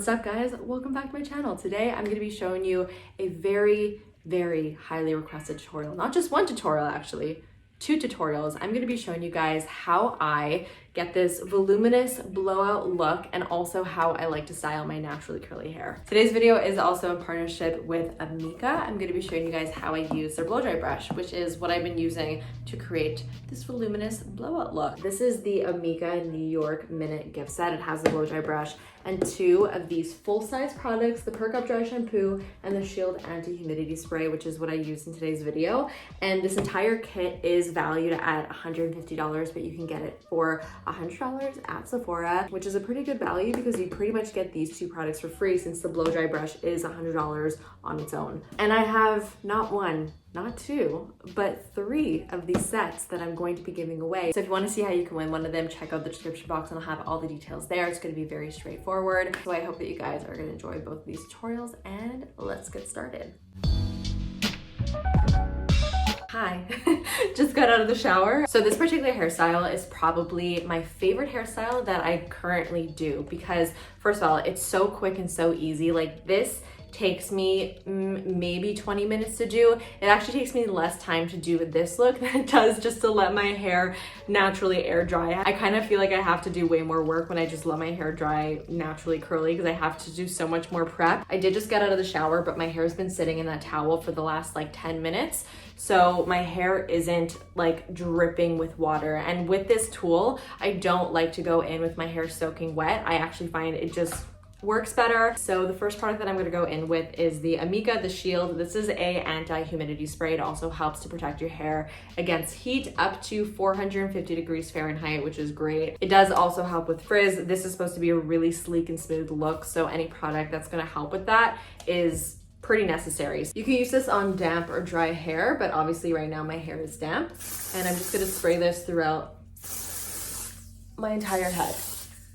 What's up guys? Welcome back to my channel. Today I'm going to be showing you a very highly requested tutorial. Not just one tutorial actually, two tutorials. I'm going to be showing you guys how I get this voluminous blowout look and also how I like to style my naturally curly hair. Today's video is also in partnership with Amika. I'm going to be showing you guys how I use their blow dry brush, which is what I've been using to create this voluminous blowout look. This is the Amika New York Minute gift set. It has the blow dry brush and two of these full-size products, the Perk Up Dry Shampoo and the Shield Anti-Humidity Spray, which is what I used in today's video. And this entire kit is valued at $150, but you can get it for $100 at Sephora, which is a pretty good value because you pretty much get these two products for free since the blow dry brush is $100 on its own. And I have not one, not two, but three of these sets that I'm going to be giving away. So if you want to see how you can win one of them, check out the description box and I'll have all the details there. It's going to be very straightforward. So I hope that you guys are going to enjoy both of these tutorials and let's get started. Hi, just got out of the shower. So this particular hairstyle is probably my favorite hairstyle that I currently do because first of all, it's so quick and so easy. Like this takes me maybe 20 minutes to do. It actually takes me less time to do this look than it does just to let my hair naturally air dry. I kind of feel like I have to do way more work when I just let my hair dry naturally curly because I have to do so much more prep. I did just get out of the shower, but my hair's been sitting in that towel for the last like 10 minutes. So my hair isn't like dripping with water. And with this tool, I don't like to go in with my hair soaking wet. I actually find it just works better. So the first product that I'm gonna go in with is the Amika, the Shield. This is a anti-humidity spray. It also helps to protect your hair against heat up to 450 degrees Fahrenheit, which is great. It does also help with frizz. This is supposed to be a really sleek and smooth look. So any product that's gonna help with that is pretty necessary. You can use this on damp or dry hair, but obviously right now my hair is damp. And I'm just gonna spray this throughout my entire head.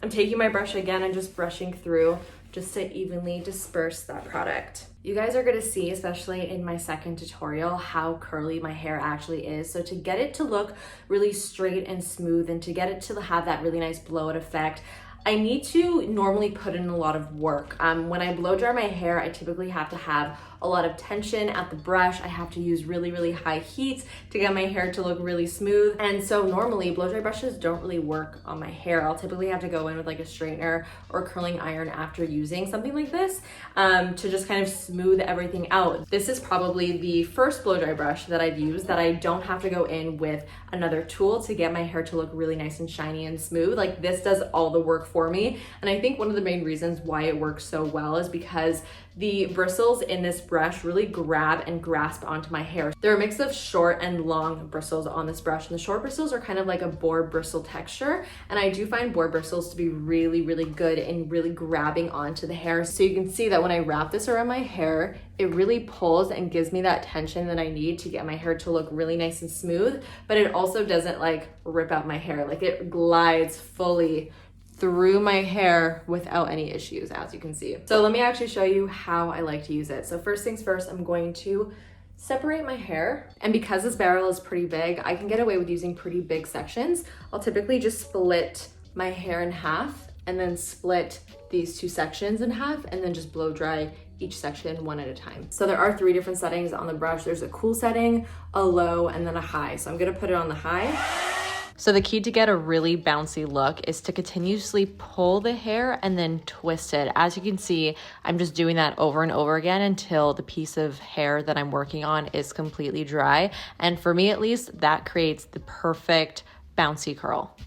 I'm taking my brush again and just brushing through just to evenly disperse that product. You guys are gonna see, especially in my second tutorial, how curly my hair actually is. So to get it to look really straight and smooth and to get it to have that really nice blowout effect, I need to normally put in a lot of work. When I blow dry my hair, I typically have to have a lot of tension at the brush. I have to use really high heat to get my hair to look really smooth. And so normally blow dry brushes don't really work on my hair. I'll typically have to go in with like a straightener or curling iron after using something like this to just kind of smooth everything out. This is probably the first blow dry brush that I've used that I don't have to go in with another tool to get my hair to look really nice and shiny and smooth. Like this does all the work for me. And I think one of the main reasons why it works so well is because the bristles in this brush really grab and grasp onto my hair. They're a mix of short and long bristles on this brush, and the short bristles are kind of like a boar bristle texture, and I do find boar bristles to be really good in really grabbing onto the hair. So you can see that when I wrap this around my hair, it really pulls and gives me that tension that I need to get my hair to look really nice and smooth, but it also doesn't like rip out my hair. Like it glides fully through my hair without any issues, as you can see. So let me actually show you how I like to use it. So first things first, I'm going to separate my hair. And because this barrel is pretty big, I can get away with using pretty big sections. I'll typically just split my hair in half and then split these two sections in half and then just blow dry each section one at a time. So there are three different settings on the brush. There's a cool setting, a low, and then a high. So I'm gonna put it on the high. So the key to get a really bouncy look is to continuously pull the hair and then twist it. As you can see, I'm just doing that over and over again until the piece of hair that I'm working on is completely dry. And for me at least, that creates the perfect bouncy curl.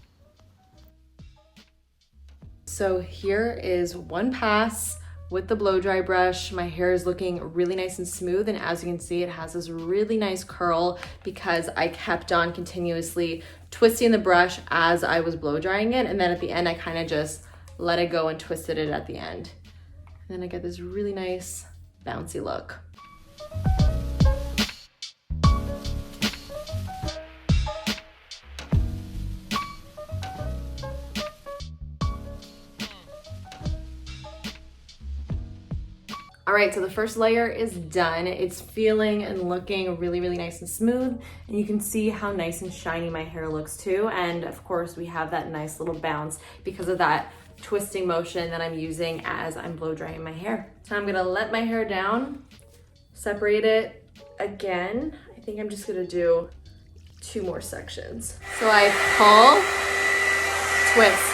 So here is one pass with the blow dry brush. My hair is looking really nice and smooth, and as you can see, it has this really nice curl because I kept on continuously twisting the brush as I was blow drying it, and then at the end I kind of just let it go and twisted it at the end. And then I get this really nice bouncy look. All right, so the first layer is done. It's feeling and looking really nice and smooth. And you can see how nice and shiny my hair looks too. And of course we have that nice little bounce because of that twisting motion that I'm using as I'm blow drying my hair. So I'm gonna let my hair down, separate it again. I think I'm just gonna do 2 more sections. So I pull, twist,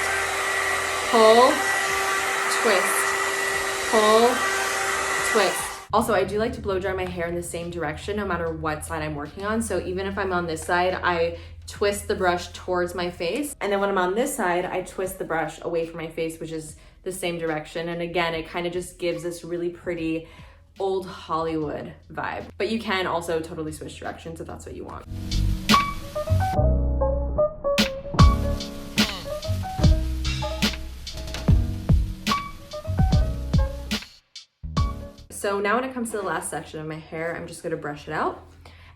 pull, twist, pull, twist. Also, I do like to blow dry my hair in the same direction no matter what side I'm working on. So even if I'm on this side, I twist the brush towards my face. And then when I'm on this side, I twist the brush away from my face, which is the same direction. And again, it kind of just gives this really pretty old Hollywood vibe. But you can also totally switch directions if that's what you want. So now when it comes to the last section of my hair, I'm just gonna brush it out,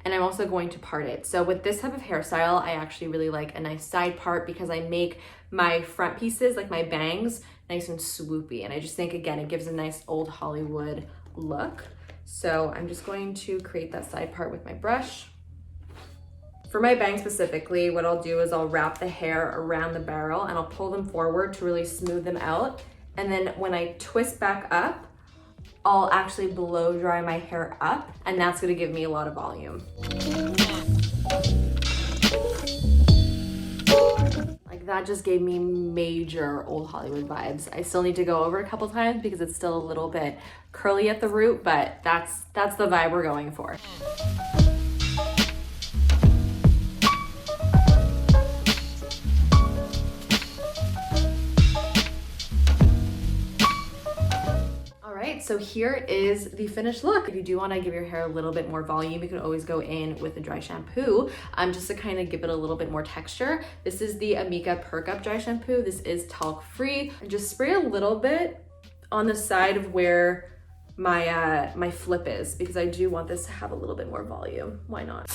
and I'm also going to part it. So with this type of hairstyle, I actually really like a nice side part because I make my front pieces, like my bangs, nice and swoopy. And I just think, again, it gives a nice old Hollywood look. So I'm just going to create that side part with my brush. For my bangs specifically, what I'll do is I'll wrap the hair around the barrel and I'll pull them forward to really smooth them out. And then when I twist back up, I'll actually blow dry my hair up, and that's gonna give me a lot of volume. Like that just gave me major old Hollywood vibes. I still need to go over a couple times because it's still a little bit curly at the root, but that's the vibe we're going for. So here is the finished look. If you do want to give your hair a little bit more volume, you can always go in with a dry shampoo just to kind of give it a little bit more texture. This is the Amika Perk Up Dry Shampoo. This is talc free. And just spray a little bit on the side of where my my flip is, because I do want this to have a little bit more volume. Why not?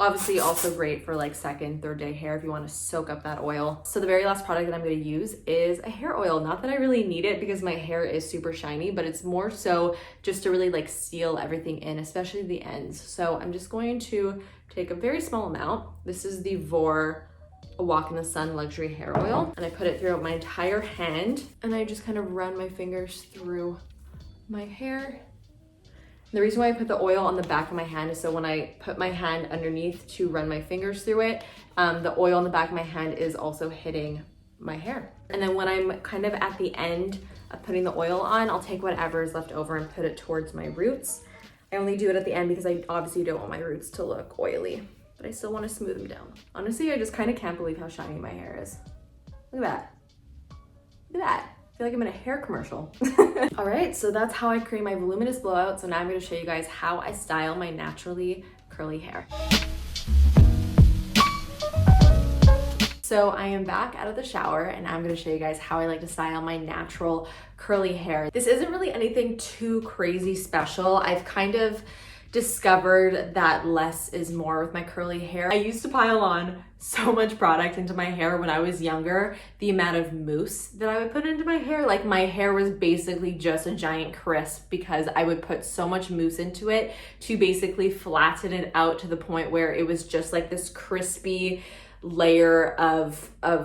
Obviously also great for like second, third day hair if you want to soak up that oil. So the very last product that I'm going to use is a hair oil. Not that I really need it because my hair is super shiny, but it's more so just to really like seal everything in, especially the ends. So I'm just going to take a very small amount. This is the Vor A Walk in the Sun Luxury Hair Oil, and I put it throughout my entire hand, and I just kind of run my fingers through my hair. The reason why I put the oil on the back of my hand is so when I put my hand underneath to run my fingers through it, the oil on the back of my hand is also hitting my hair. And then when I'm kind of at the end of putting the oil on, I'll take whatever is left over and put it towards my roots. I only do it at the end because I obviously don't want my roots to look oily, but I still want to smooth them down. Honestly, I just kind of can't believe how shiny my hair is. Look at that. Look at that. I feel like I'm in a hair commercial. All right, so that's how I create my voluminous blowout. So now I'm gonna show you guys how I style my naturally curly hair. So I am back out of the shower and I'm gonna show you guys how I like to style my natural curly hair. This isn't really anything too crazy special. I've kind of discovered that less is more with my curly hair. I used to pile on so much product into my hair when I was younger. The amount of mousse that I would put into my hair, like my hair was basically just a giant crisp because I would put so much mousse into it to basically flatten it out to the point where it was just like this crispy layer of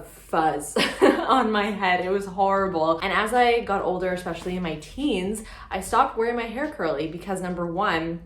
fuzz on my head. It was horrible. And as I got older, especially in my teens, I stopped wearing my hair curly because number one,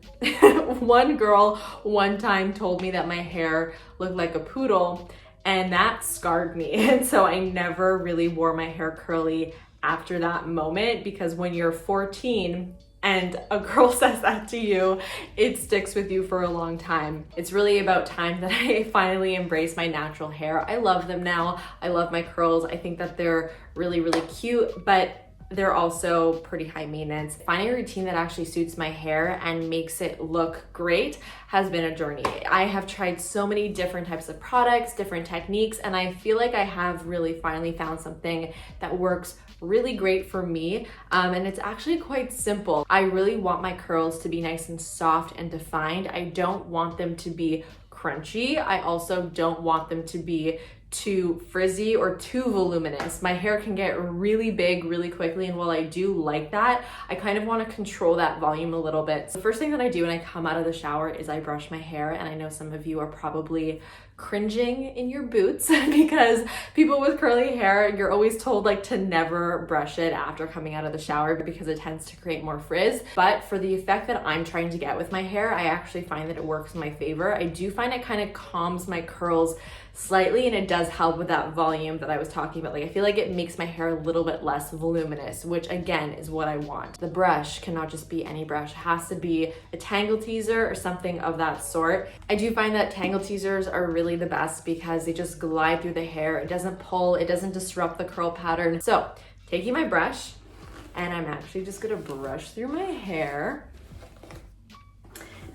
one girl one time told me that my hair looked like a poodle, and that scarred me. And so I never really wore my hair curly after that moment, because when you're 14 and a girl says that to you, it sticks with you for a long time. It's really about time that I finally embrace my natural hair. I love them now. I love my curls. I think that they're really, really cute, but they're also pretty high maintenance. Finding a routine that actually suits my hair and makes it look great has been a journey. I have tried so many different types of products, different techniques, and I feel like I have really finally found something that works really great for me, and it's actually quite simple. I really want my curls to be nice and soft and defined. I don't want them to be crunchy. I also don't want them to be too frizzy or too voluminous. My hair can get really big really quickly, and while I do like that, I kind of want to control that volume a little bit. So the first thing that I do when I come out of the shower is I brush my hair, and I know some of you are probably cringing in your boots because people with curly hair, you're always told like to never brush it after coming out of the shower because it tends to create more frizz. But for the effect that I'm trying to get with my hair, I actually find that it works in my favor. I do find it kind of calms my curls slightly, and it does help with that volume that I was talking about. Like, I feel like it makes my hair a little bit less voluminous, which again is what I want. The brush cannot just be any brush. It has to be a tangle teaser or something of that sort. I do find that tangle teasers are really the best because they just glide through the hair. It doesn't pull, it doesn't disrupt the curl pattern. So taking my brush, and I'm actually just gonna brush through my hair.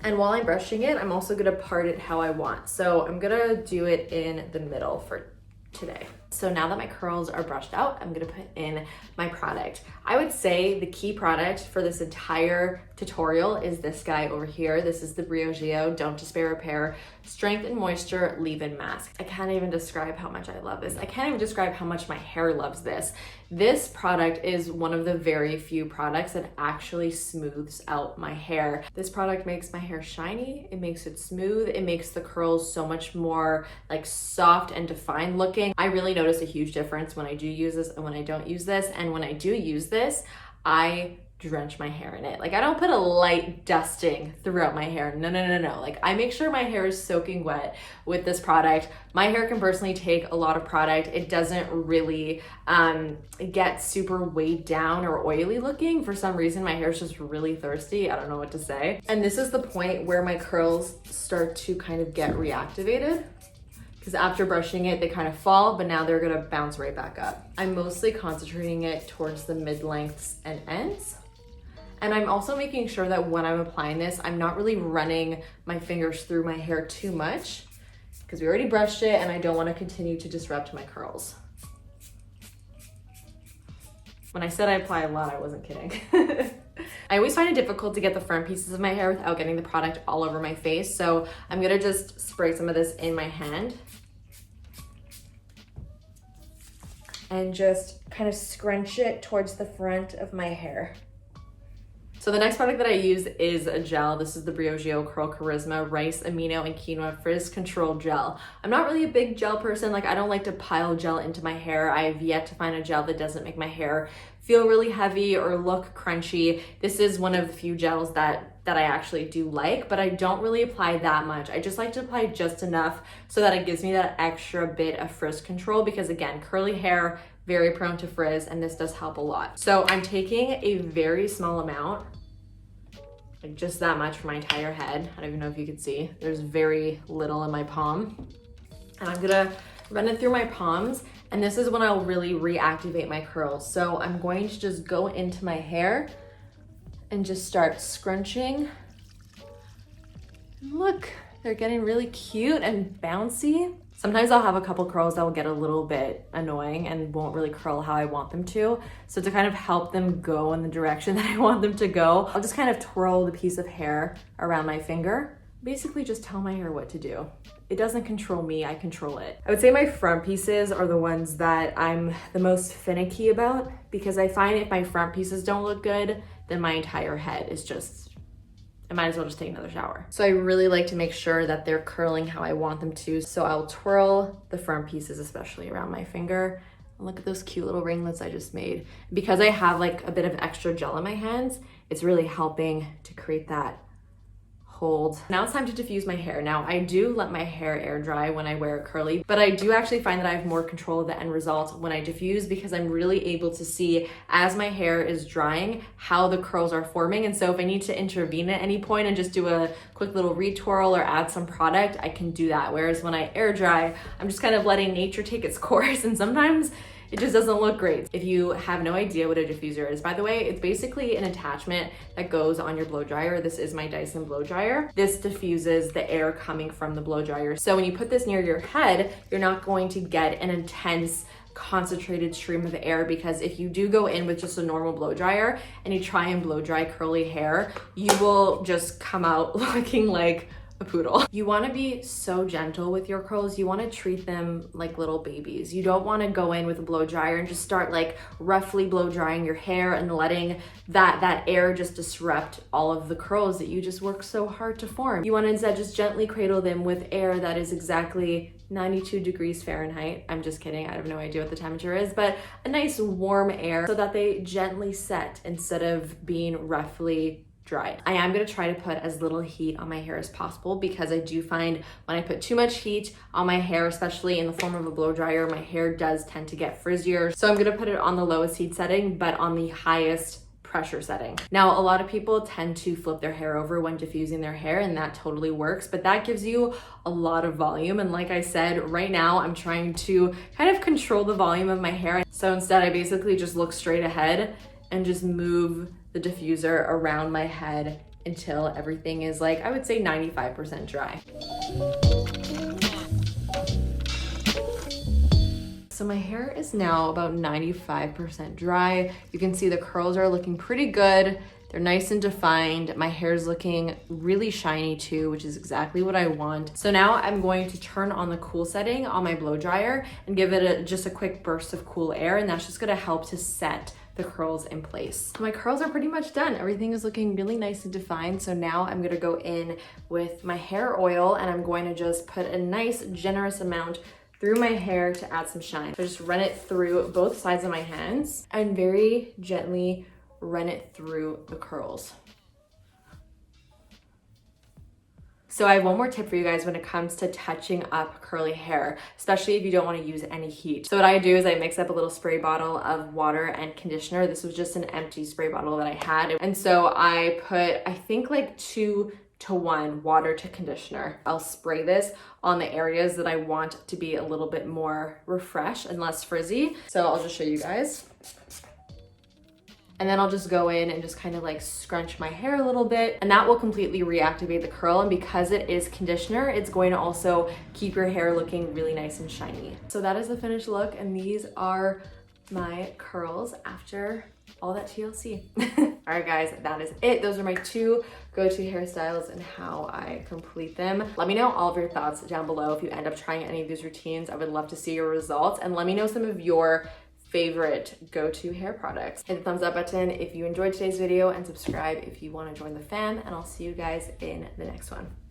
And while I'm brushing it, I'm also gonna part it how I want. So I'm gonna do it in the middle for today. So now that my curls are brushed out, I'm gonna put in my product. I would say the key product for this entire tutorial is this guy over here. This is the Briogeo Don't Despair Repair Strength and Moisture Leave-In Mask. I can't even describe how much I love this. I can't even describe how much my hair loves this. This product is one of the very few products that actually smooths out my hair. This product makes my hair shiny, it makes it smooth, it makes the curls so much more like soft and defined looking. I really notice a huge difference when I do use this and when I don't use this. And when I do use this, I drench my hair in it. Like, I don't put a light dusting throughout my hair. No. Like, I make sure my hair is soaking wet with this product. My hair can personally take a lot of product. It doesn't really get super weighed down or oily looking. For some reason, my hair is just really thirsty. I don't know what to say. And this is the point where my curls start to kind of get reactivated, because after brushing it, they kind of fall, but now they're gonna bounce right back up. I'm mostly concentrating it towards the mid-lengths and ends. And I'm also making sure that when I'm applying this, I'm not really running my fingers through my hair too much, because we already brushed it and I don't want to continue to disrupt my curls. When I said I apply a lot, I wasn't kidding. I always find it difficult to get the front pieces of my hair without getting the product all over my face. So I'm gonna just spray some of this in my hand and just kind of scrunch it towards the front of my hair. So the next product that I use is a gel. This is the Briogeo Curl Charisma Rice Amino and Quinoa Frizz Control Gel. I'm not really a big gel person. Like, I don't like to pile gel into my hair. I have yet to find a gel that doesn't make my hair feel really heavy or look crunchy. This is one of the few gels that I actually do like, but I don't really apply that much. I just like to apply just enough so that it gives me that extra bit of frizz control, because again, curly hair, very prone to frizz, and this does help a lot. So I'm taking a very small amount, like just that much for my entire head. I don't even know if you can see. There's very little in my palm. And I'm gonna run it through my palms, and this is when I'll really reactivate my curls. So I'm going to just go into my hair and just start scrunching. Look, they're getting really cute and bouncy. Sometimes I'll have a couple curls that will get a little bit annoying and won't really curl how I want them to. So to kind of help them go in the direction that I want them to go, I'll just kind of twirl the piece of hair around my finger. Basically just tell my hair what to do. It doesn't control me, I control it. I would say my front pieces are the ones that I'm the most finicky about, because I find if my front pieces don't look good, then my entire head is just, I might as well just take another shower. So I really like to make sure that they're curling how I want them to. So I'll twirl the front pieces, especially around my finger. And look at those cute little ringlets I just made. Because I have like a bit of extra gel in my hands, it's really helping to create that hold. Now it's time to diffuse my hair. Now I do let my hair air dry when I wear it curly, but I do actually find that I have more control of the end result when I diffuse, because I'm really able to see as my hair is drying how the curls are forming. And so if I need to intervene at any point and just do a quick little retwirl or add some product, I can do that. Whereas when I air dry, I'm just kind of letting nature take its course, and sometimes it just doesn't look great. If you have no idea what a diffuser is, by the way, it's basically an attachment that goes on your blow dryer. This is my Dyson blow dryer. This diffuses the air coming from the blow dryer. So when you put this near your head, you're not going to get an intense concentrated stream of air, because if you do go in with just a normal blow dryer and you try and blow dry curly hair, you will just come out looking like a poodle. You want to be so gentle with your curls. You want to treat them like little babies. You don't want to go in with a blow dryer and just start like roughly blow drying your hair and letting that air just disrupt all of the curls that you just work so hard to form. You want to instead just gently cradle them with air that is exactly 92 degrees Fahrenheit. I'm just kidding, I have no idea what the temperature is, but a nice warm air so that they gently set instead of being roughly dry. I am gonna try to put as little heat on my hair as possible because I do find when I put too much heat on my hair, especially in the form of a blow dryer, my hair does tend to get frizzier. So I'm gonna put it on the lowest heat setting, but on the highest pressure setting. Now, a lot of people tend to flip their hair over when diffusing their hair, and that totally works, but that gives you a lot of volume. And like I said, right now I'm trying to kind of control the volume of my hair. So instead I basically just look straight ahead and just move the diffuser around my head until everything is like, I would say 95% dry. So my hair is now about 95% dry. You can see the curls are looking pretty good. They're nice and defined. My hair is looking really shiny too, which is exactly what I want. So now I'm going to turn on the cool setting on my blow dryer and give it just a quick burst of cool air, and that's just gonna help to set the curls in place. My curls are pretty much done. Everything is looking really nice and defined. So now I'm gonna go in with my hair oil and I'm going to just put a nice generous amount through my hair to add some shine. So just run it through both sides of my hands and very gently run it through the curls. So I have one more tip for you guys when it comes to touching up curly hair, especially if you don't want to use any heat. So what I do is I mix up a little spray bottle of water and conditioner. This was just an empty spray bottle that I had. And so I put, I think like 2-to-1 water to conditioner. I'll spray this on the areas that I want to be a little bit more refreshed and less frizzy. So I'll just show you guys. And then I'll just go in and just kind of like scrunch my hair a little bit, and that will completely reactivate the curl. And because it is conditioner, it's going to also keep your hair looking really nice and shiny. So that is the finished look, and these are my curls after all that TLC. All right guys, that is it. Those are my 2 go-to hairstyles and how I complete them. Let me know all of your thoughts down below. If you end up trying any of these routines, I would love to see your results, and let me know some of your favorite go-to hair products. Hit the thumbs up button if you enjoyed today's video and subscribe if you want to join the fam, and I'll see you guys in the next one.